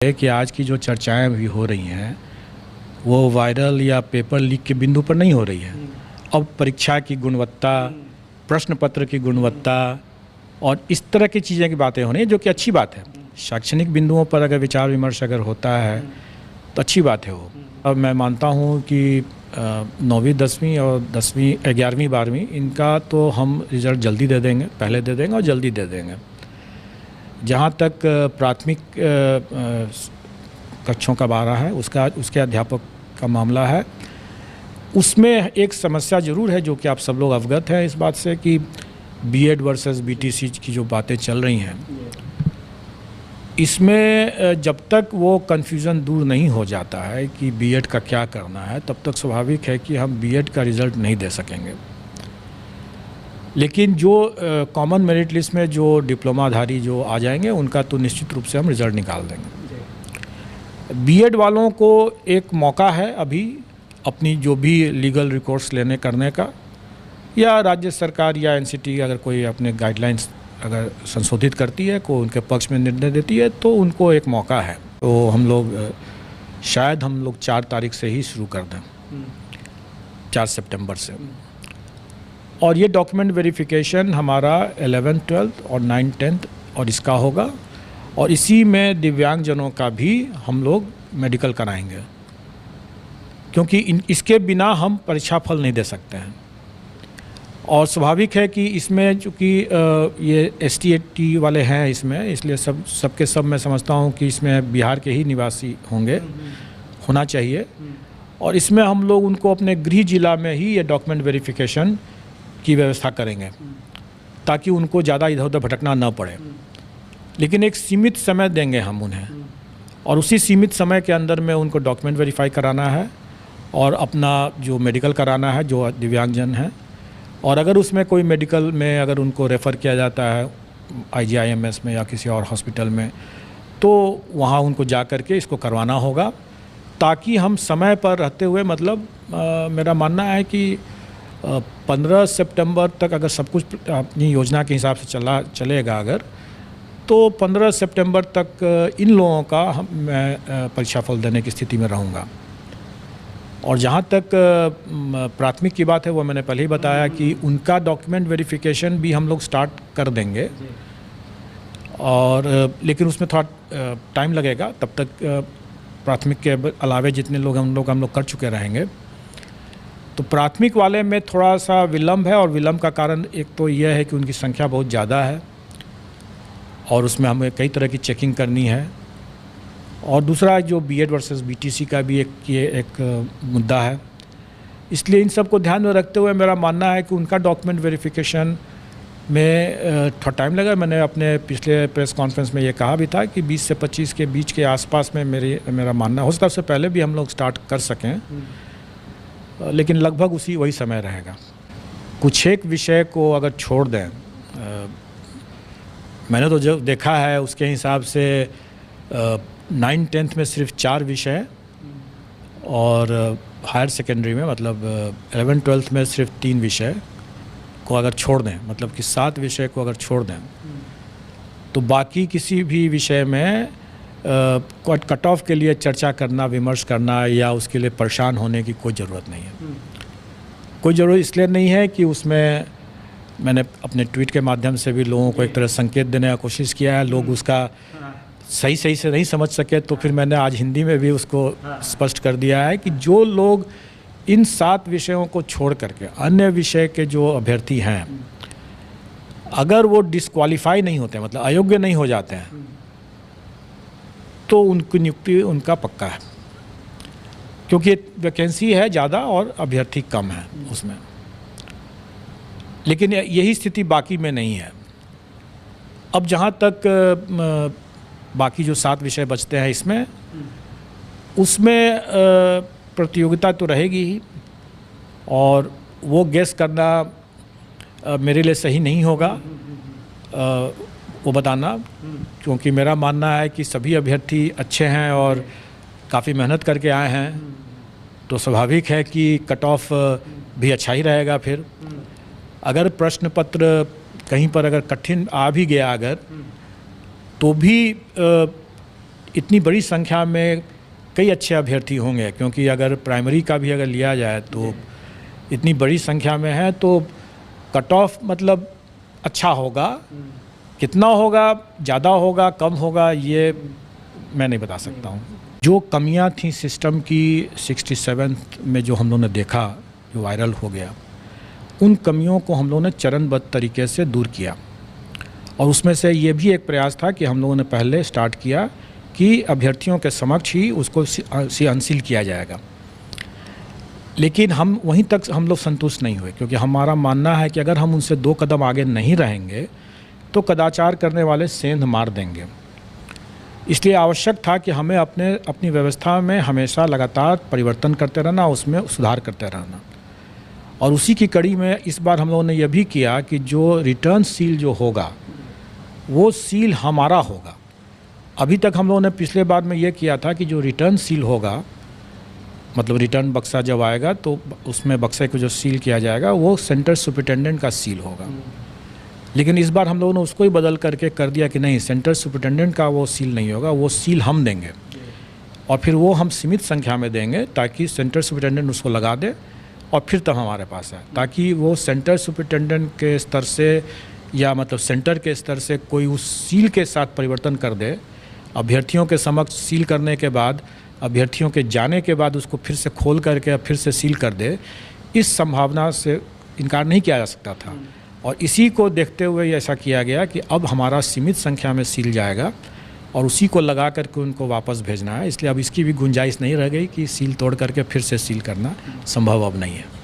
है कि आज की जो चर्चाएं भी हो रही हैं वो वायरल या पेपर लीक के बिंदु पर नहीं हो रही है। अब परीक्षा की गुणवत्ता, प्रश्न पत्र की गुणवत्ता और इस तरह की चीज़ें की बातें हो रही हैं, जो कि अच्छी बात है। शैक्षणिक बिंदुओं पर अगर विचार विमर्श अगर होता है तो अच्छी बात है वो। अब मैं मानता हूँ कि 9वीं 10वीं और 10वीं 11वीं 12वीं इनका तो हम रिज़ल्ट जल्दी दे देंगे, पहले दे देंगे और जल्दी दे देंगे। जहाँ तक प्राथमिक कक्षों का बारह है उसके अध्यापक का मामला है, उसमें एक समस्या ज़रूर है जो कि आप सब लोग अवगत हैं इस बात से कि बीएड वर्सेस बीटीसी की जो बातें चल रही हैं, इसमें जब तक वो कन्फ्यूज़न दूर नहीं हो जाता है कि बीएड का क्या करना है, तब तक स्वाभाविक है कि हम बीएड का रिज़ल्ट नहीं दे सकेंगे। लेकिन जो कॉमन मेरिट लिस्ट में जो डिप्लोमाधारी जो आ जाएंगे उनका तो निश्चित रूप से हम रिज़ल्ट निकाल देंगे। बीएड वालों को एक मौका है अभी अपनी जो भी लीगल रिकॉर्ड्स लेने करने का, या राज्य सरकार या एनसीटी अगर कोई अपने गाइडलाइंस अगर संशोधित करती है, को उनके पक्ष में निर्णय देती है, तो उनको एक मौका है। तो हम लोग शायद 4 तारीख से ही शुरू कर दें, 4 सितंबर से। और ये डॉक्यूमेंट वेरिफिकेशन हमारा 11th 12th और 9th 10th और इसका होगा, और इसी में दिव्यांगजनों का भी हम लोग मेडिकल कराएंगे, क्योंकि इसके बिना हम परीक्षा फल नहीं दे सकते हैं। और स्वाभाविक है कि इसमें चूँकि ये ST वाले हैं इसमें, इसलिए सबके सब मैं समझता हूँ कि इसमें बिहार के ही निवासी होना चाहिए। और इसमें हम लोग उनको अपने गृह जिला में ही ये डॉक्यूमेंट वेरिफिकेशन की व्यवस्था करेंगे, ताकि उनको ज़्यादा इधर उधर भटकना न पड़े। लेकिन एक सीमित समय देंगे हम उन्हें, और उसी सीमित समय के अंदर में उनको डॉक्यूमेंट वेरीफाई कराना है और अपना जो मेडिकल कराना है जो दिव्यांगजन हैं। और अगर उसमें कोई मेडिकल में अगर उनको रेफ़र किया जाता है IGIMS में या किसी और हॉस्पिटल में, तो वहाँ उनको जा कर के इसको करवाना होगा, ताकि हम समय पर रहते हुए मेरा मानना है कि 15 सितंबर तक अगर सब कुछ अपनी योजना के हिसाब से चलेगा अगर, तो 15 सितंबर तक इन लोगों का मैं परीक्षा फल देने की स्थिति में रहूँगा। और जहाँ तक प्राथमिक की बात है, वो मैंने पहले ही बताया कि उनका डॉक्यूमेंट वेरिफिकेशन भी हम लोग स्टार्ट कर देंगे, और लेकिन उसमें थोड़ा टाइम लगेगा। तब तक प्राथमिक के अलावे जितने लोग हम लोग कर चुके रहेंगे। तो प्राथमिक वाले में थोड़ा सा विलम्ब है, और विलम्ब का कारण एक तो यह है कि उनकी संख्या बहुत ज़्यादा है और उसमें हमें कई तरह की चेकिंग करनी है। और दूसरा जो बीएड वर्सेस बीटीसी का भी एक मुद्दा है। इसलिए इन सब को ध्यान में रखते हुए मेरा मानना है कि उनका डॉक्यूमेंट वेरिफिकेशन में थोड़ा टाइम लगा। मैंने अपने पिछले प्रेस कॉन्फ्रेंस में ये कहा भी था कि 20 से 25 के बीच के आसपास में मेरा मानना हो सकता है, उससे पहले भी हम लोग स्टार्ट कर सकें, लेकिन लगभग वही समय रहेगा। कुछ एक विषय को अगर छोड़ दें, मैंने तो जो देखा है उसके हिसाब से 9th 10th में सिर्फ 4 विषय, और हायर सेकेंडरी में 11th 12th में सिर्फ 3 विषय को अगर छोड़ दें, कि 7 विषय को अगर छोड़ दें, तो बाकी किसी भी विषय में कट ऑफ के लिए चर्चा करना, विमर्श करना या उसके लिए परेशान होने की कोई ज़रूरत नहीं है। कोई ज़रूरत इसलिए नहीं है कि उसमें मैंने अपने ट्वीट के माध्यम से भी लोगों को एक तरह संकेत देने का कोशिश किया है। लोग उसका सही से नहीं समझ सके, तो फिर मैंने आज हिंदी में भी उसको स्पष्ट कर दिया है कि जो लोग इन 7 विषयों को छोड़ करके अन्य विषय के जो अभ्यर्थी हैं, अगर वो डिस्क्वालीफाई नहीं होते, अयोग्य नहीं हो जाते हैं, तो उनकी नियुक्ति उनका पक्का है, क्योंकि वैकेंसी है ज़्यादा और अभ्यर्थी कम है उसमें। लेकिन यही स्थिति बाकी में नहीं है। अब जहाँ तक बाकी जो 7 विषय बचते हैं उसमें प्रतियोगिता तो रहेगी ही, और वो गेस करना मेरे लिए सही नहीं होगा वो बताना, क्योंकि मेरा मानना है कि सभी अभ्यर्थी अच्छे हैं और काफ़ी मेहनत करके आए हैं, तो स्वाभाविक है कि कट ऑफ भी अच्छा ही रहेगा। फिर अगर प्रश्न पत्र कहीं पर अगर कठिन आ भी गया अगर, तो भी इतनी बड़ी संख्या में कई अच्छे अभ्यर्थी होंगे, क्योंकि अगर प्राइमरी का भी अगर लिया जाए तो इतनी बड़ी संख्या में है, तो कट ऑफ मतलब अच्छा होगा। कितना होगा, ज़्यादा होगा, कम होगा, ये मैं नहीं बता सकता हूँ। जो कमियाँ थी सिस्टम की 67 में जो हम लोगों ने देखा, जो वायरल हो गया, उन कमियों को हम लोगों ने चरणबद्ध तरीके से दूर किया। और उसमें से ये भी एक प्रयास था कि हम लोगों ने पहले स्टार्ट किया कि अभ्यर्थियों के समक्ष ही उसको अनसील किया जाएगा। लेकिन हम वहीं तक हम लोग संतुष्ट नहीं हुए, क्योंकि हमारा मानना है कि अगर हम उनसे 2 कदम आगे नहीं रहेंगे तो कदाचार करने वाले सेंध मार देंगे। इसलिए आवश्यक था कि हमें अपनी व्यवस्था में हमेशा लगातार परिवर्तन करते रहना, उसमें सुधार करते रहना। और उसी की कड़ी में इस बार हम लोगों ने यह भी किया कि जो रिटर्न सील जो होगा वो सील हमारा होगा। अभी तक हम लोगों ने पिछले बार में ये किया था कि जो रिटर्न सील होगा, मतलब रिटर्न बक्सा जब आएगा तो उसमें बक्से को जो सील किया जाएगा वो सेंटर सुपरिटेंडेंट का सील होगा। लेकिन इस बार हम लोगों ने उसको ही बदल करके कर दिया कि नहीं, सेंटर सुपरिटेंडेंट का वो सील नहीं होगा, वो सील हम देंगे। और फिर वो हम सीमित संख्या में देंगे ताकि सेंटर सुपरिटेंडेंट उसको लगा दे और फिर तब हमारे पास है, ताकि वो सेंटर सुपरिटेंडेंट के स्तर से या मतलब सेंटर के स्तर से कोई उस सील के साथ परिवर्तन कर दे। अभ्यर्थियों के समक्ष सील करने के बाद, अभ्यर्थियों के जाने के बाद उसको फिर से खोल करके फिर से सील कर दे, इस संभावना से इनकार नहीं किया जा सकता था। और इसी को देखते हुए ऐसा किया गया कि अब हमारा सीमित संख्या में सील जाएगा और उसी को लगा करके उनको वापस भेजना है। इसलिए अब इसकी भी गुंजाइश नहीं रह गई कि सील तोड़ करके फिर से सील करना संभव अब नहीं है।